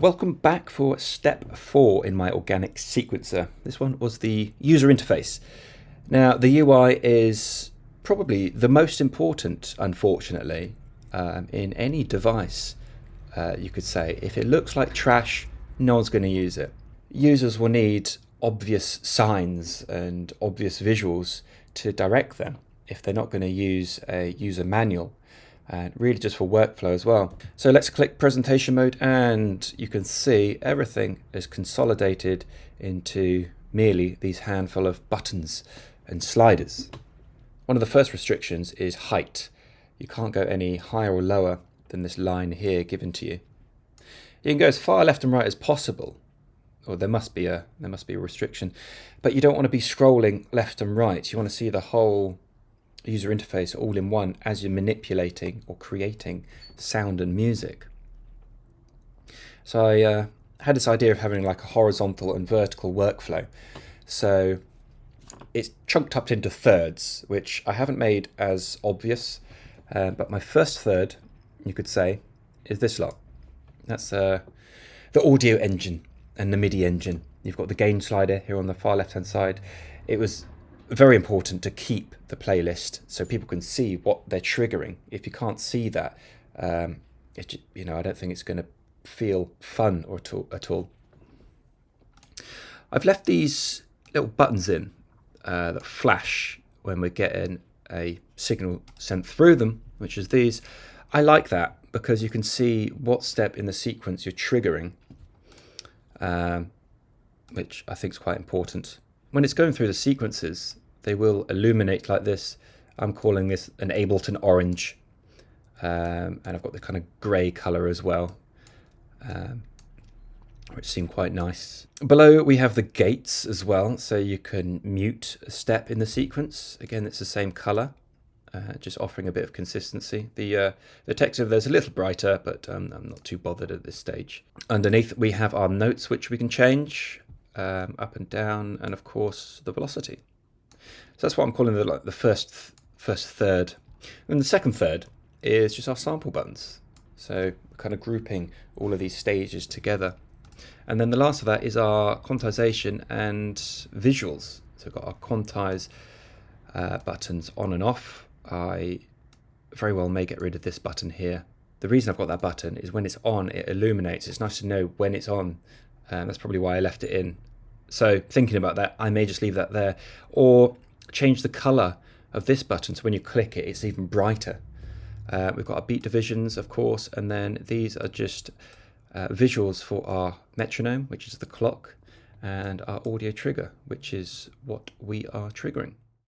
Welcome back for step 4 in my organic sequencer. This one was the user interface. Now the UI is probably the most important, unfortunately, in any device. You could say if it looks like trash, no one's going to use it. Users will need obvious signs and obvious visuals to direct them if they're not going to use a user manual. And really just for workflow as well. So let's click presentation mode and you can see everything is consolidated into merely these handful of buttons and sliders. One of the first restrictions is height. You can't go any higher or lower than this line here given to you. You can go as far left and right as possible, or there must be a restriction, but you don't want to be scrolling left and right. You want to see the whole user interface all in one as you're manipulating or creating sound and music. So I had this idea of having like a horizontal and vertical workflow. So it's chunked up into thirds, which I haven't made as obvious, but my first third, you could say, is this lot. That's the audio engine and the MIDI engine. You've got the gain slider here on the far left hand side. It was very important to keep the playlist so people can see what they're triggering. If you can't see that, I don't think it's going to feel fun or at all. I've left these little buttons in that flash when we're getting a signal sent through them, which is these. I like that because you can see what step in the sequence you're triggering, which I think is quite important. When it's going through the sequences, they will illuminate like this. I'm calling this an Ableton orange. And I've got the kind of grey colour as well, which seem quite nice. Below we have the gates as well, so you can mute a step in the sequence. Again, it's the same colour, just offering a bit of consistency. The text over there is a little brighter, but I'm not too bothered at this stage. Underneath we have our notes, which we can change up and down, and of course the velocity. So that's what I'm calling the first third. And the second third is just our sample buttons. So kind of grouping all of these stages together. And then the last of that is our quantization and visuals. So we've got our quantize buttons on and off. I very well may get rid of this button here. The reason I've got that button is when it's on, it illuminates. It's nice to know when it's on. That's probably why I left it in. So thinking about that, I may just leave that there, or change the color of this button so when you click it, it's even brighter. We've got our beat divisions, of course, and then these are just visuals for our metronome, which is the clock, and our audio trigger, which is what we are triggering.